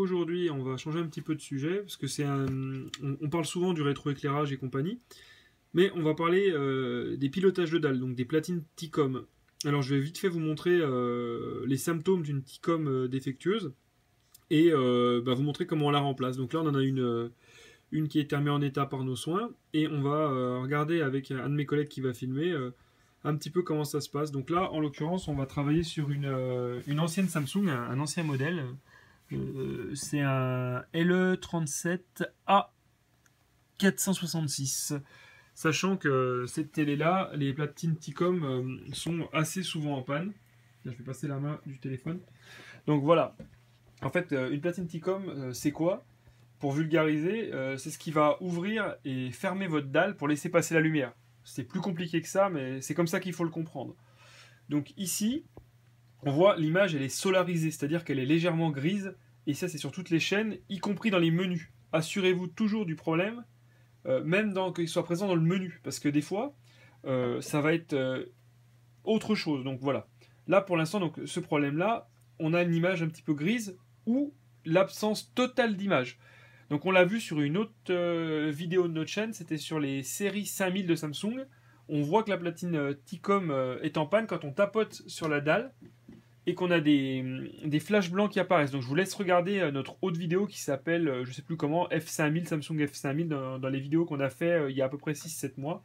aujourd'hui, on va changer un petit peu de sujet, parce que on parle souvent du rétroéclairage et compagnie, mais on va parler des pilotages de dalles, donc des platines TICOM. Alors je vais vite fait vous montrer les symptômes d'une TICOM défectueuse, et vous montrer comment on la remplace. Donc là on en a une qui est remise en état par nos soins, et on va regarder avec un de mes collègues qui va filmer un petit peu comment ça se passe. Donc là, en l'occurrence, on va travailler sur une ancienne Samsung, un ancien modèle. C'est un LE37A 466. Sachant que cette télé-là, les platines TICOM sont assez souvent en panne. Là, je vais passer la main du téléphone. Donc voilà. En fait, une platine TICOM, c'est quoi? Pour vulgariser, c'est ce qui va ouvrir et fermer votre dalle pour laisser passer la lumière. C'est plus compliqué que ça, mais c'est comme ça qu'il faut le comprendre. Donc ici, on voit l'image, elle est solarisée, c'est-à-dire qu'elle est légèrement grise, et ça c'est sur toutes les chaînes, y compris dans les menus. Assurez-vous toujours du problème, même qu'il soit présent dans le menu, parce que des fois, ça va être autre chose. Donc voilà. Là pour l'instant, donc ce problème-là, on a une image un petit peu grise, ou l'absence totale d'image. Donc on l'a vu sur une autre vidéo de notre chaîne, c'était sur les séries 5000 de Samsung. On voit que la platine TICOM est en panne quand on tapote sur la dalle et qu'on a des flashs blancs qui apparaissent. Donc je vous laisse regarder notre autre vidéo qui s'appelle, je sais plus comment, F5000, Samsung F5000, dans les vidéos qu'on a fait il y a à peu près 6-7 mois.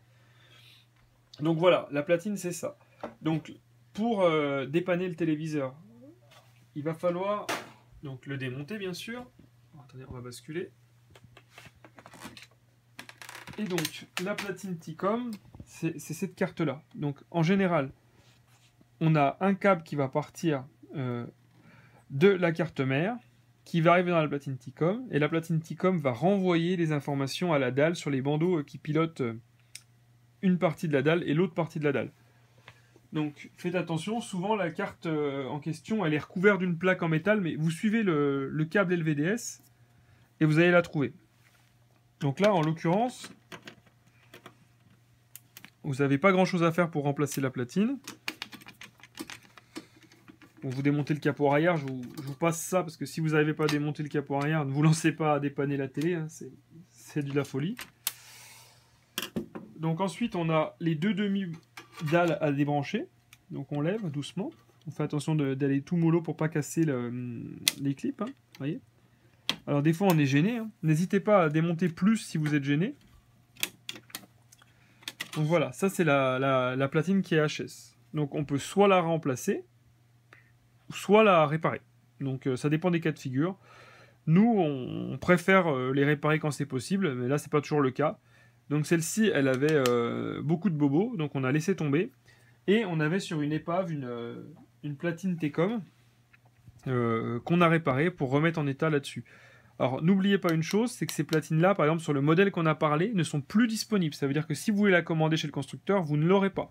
Donc voilà, la platine c'est ça. Donc pour dépanner le téléviseur, il va falloir donc le démonter bien sûr. Attendez, on va basculer. Et donc, la platine TICOM, c'est cette carte-là. Donc, en général, on a un câble qui va partir de la carte mère, qui va arriver dans la platine TICOM, et la platine TICOM va renvoyer les informations à la dalle sur les bandeaux qui pilotent une partie de la dalle et l'autre partie de la dalle. Donc, faites attention, souvent la carte en question, elle est recouverte d'une plaque en métal, mais vous suivez le câble LVDS, et vous allez la trouver. Donc là, en l'occurrence, vous n'avez pas grand chose à faire pour remplacer la platine. Bon, vous démontez le capot arrière, je vous passe ça parce que si vous n'avez pas démonté le capot arrière, ne vous lancez pas à dépanner la télé, hein, c'est de la folie. Donc ensuite, on a les deux demi-dalles à débrancher. Donc on lève doucement. On fait attention d'aller tout mollo pour pas casser les clips. Hein, voyez. Alors des fois on est gêné. Hein. N'hésitez pas à démonter plus si vous êtes gêné. Donc voilà, ça c'est la platine qui est HS. Donc on peut soit la remplacer, soit la réparer. Donc ça dépend des cas de figure. Nous, on préfère les réparer quand c'est possible, mais là c'est pas toujours le cas. Donc celle-ci, elle avait beaucoup de bobos, donc on a laissé tomber. Et on avait sur une épave une platine T-Com qu'on a réparée pour remettre en état là-dessus. Alors n'oubliez pas une chose, c'est que ces platines-là, par exemple sur le modèle qu'on a parlé, ne sont plus disponibles. Ça veut dire que si vous voulez la commander chez le constructeur, vous ne l'aurez pas.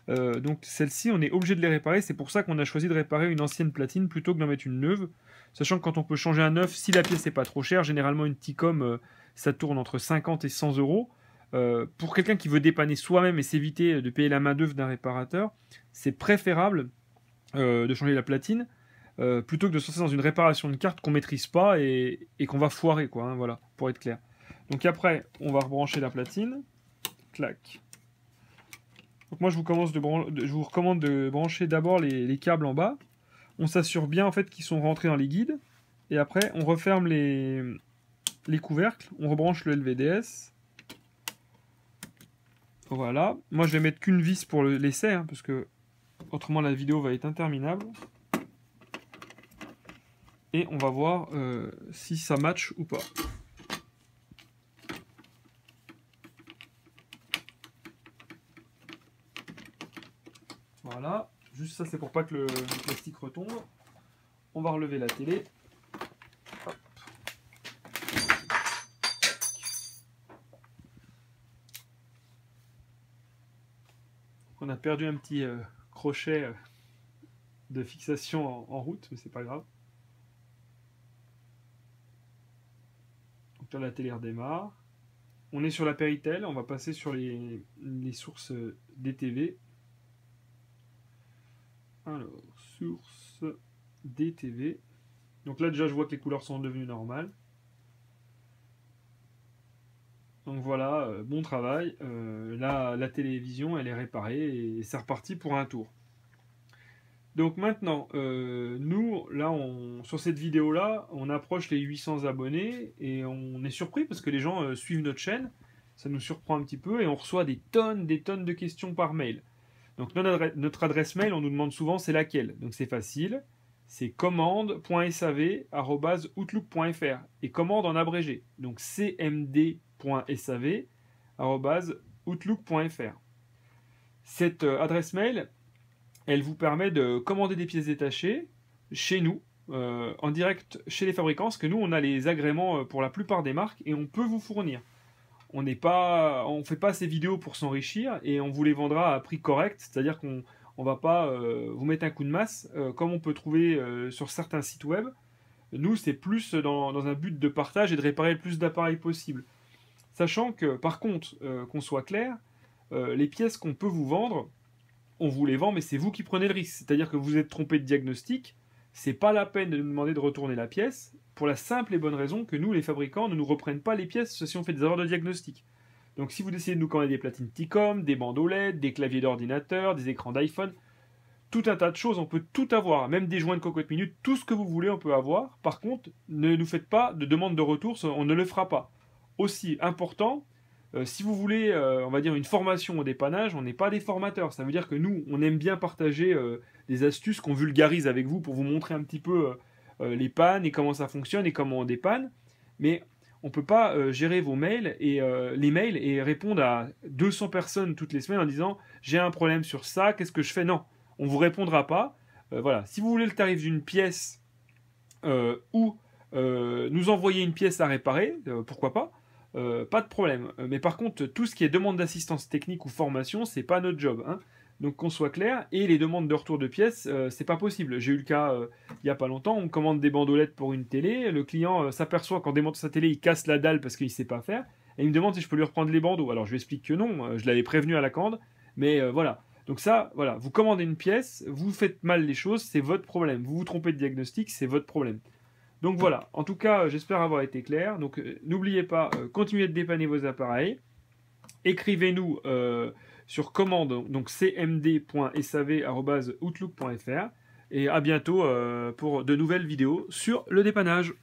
Donc celles-ci, on est obligé de les réparer. C'est pour ça qu'on a choisi de réparer une ancienne platine plutôt que d'en mettre une neuve. Sachant que quand on peut changer un neuf, si la pièce n'est pas trop chère, généralement une TICOM, ça tourne entre 50 et 100 euros. Pour quelqu'un qui veut dépanner soi-même et s'éviter de payer la main d'œuvre d'un réparateur, c'est préférable de changer la platine plutôt que de se lancer dans une réparation de carte qu'on maîtrise pas et qu'on va foirer, quoi, hein, voilà, pour être clair. Donc après, on va rebrancher la platine. Clac. Donc moi, je vous recommande de brancher d'abord les câbles en bas. On s'assure bien en fait qu'ils sont rentrés dans les guides. Et après, on referme les couvercles. On rebranche le LVDS. Voilà. Moi, je vais mettre qu'une vis pour l'essai, hein, parce que autrement la vidéo va être interminable. Et on va voir si ça match ou pas. Voilà, juste ça c'est pour pas que le plastique retombe. On va relever la télé. Hop. On a perdu un petit crochet de fixation en route, mais c'est pas grave. Donc là la télé redémarre. On est sur la Péritel, on va passer sur les sources DTV. Alors, source DTV. Donc là déjà je vois que les couleurs sont devenues normales. Donc voilà, bon travail. Là, la télévision, elle est réparée et c'est reparti pour un tour. Donc maintenant, nous, là, sur cette vidéo-là, on approche les 800 abonnés et on est surpris parce que les gens suivent notre chaîne. Ça nous surprend un petit peu et on reçoit des tonnes de questions par mail. Donc notre adresse mail, on nous demande souvent c'est laquelle. Donc c'est facile, c'est commande.sav@outlook.fr et commande en abrégé. Donc cmd.sav@outlook.fr. Cette adresse mail, elle vous permet de commander des pièces détachées chez nous, en direct chez les fabricants, parce que nous, on a les agréments pour la plupart des marques et on peut vous fournir. On ne fait pas ces vidéos pour s'enrichir et on vous les vendra à prix correct, c'est-à-dire qu'on ne va pas vous mettre un coup de masse comme on peut trouver sur certains sites web. Nous, c'est plus dans un but de partage et de réparer le plus d'appareils possible. Sachant que, par contre, qu'on soit clair, les pièces qu'on peut vous vendre, on vous les vend, mais c'est vous qui prenez le risque. C'est-à-dire que vous êtes trompé de diagnostic, c'est pas la peine de nous demander de retourner la pièce, pour la simple et bonne raison que nous, les fabricants, ne nous reprennent pas les pièces si on fait des erreurs de diagnostic. Donc si vous décidez de nous commander des platines Ticom, des bandes OLED, des claviers d'ordinateur, des écrans d'iPhone, tout un tas de choses, on peut tout avoir, même des joints de cocotte minute, tout ce que vous voulez, on peut avoir. Par contre, ne nous faites pas de demande de retour, on ne le fera pas. Aussi important, si vous voulez, on va dire, une formation au dépannage, on n'est pas des formateurs. Ça veut dire que nous, on aime bien partager des astuces qu'on vulgarise avec vous pour vous montrer un petit peu les pannes et comment ça fonctionne et comment on dépanne. Mais on ne peut pas gérer vos mails et les mails et répondre à 200 personnes toutes les semaines en disant j'ai un problème sur ça, qu'est-ce que je fais? Non, on ne vous répondra pas. Voilà. Si vous voulez le tarif d'une pièce ou nous envoyer une pièce à réparer, pourquoi pas? Pas de problème. Mais par contre, tout ce qui est demande d'assistance technique ou formation, c'est pas notre job. Hein. Donc qu'on soit clair. Et les demandes de retour de pièces, c'est pas possible. J'ai eu le cas il y a pas longtemps. On commande des bandolettes pour une télé. Le client s'aperçoit qu'en démontant sa télé, il casse la dalle parce qu'il sait pas faire. Et il me demande si je peux lui reprendre les bandeaux. Alors je lui explique que non. Je l'avais prévenu à la commande. Mais voilà. Donc ça, voilà. Vous commandez une pièce, vous faites mal les choses, c'est votre problème. Vous vous trompez de diagnostic, c'est votre problème. Donc voilà, en tout cas, j'espère avoir été clair. Donc n'oubliez pas, continuez de dépanner vos appareils. Écrivez-nous sur commande, donc cmd.sav@outlook.fr. Et à bientôt pour de nouvelles vidéos sur le dépannage.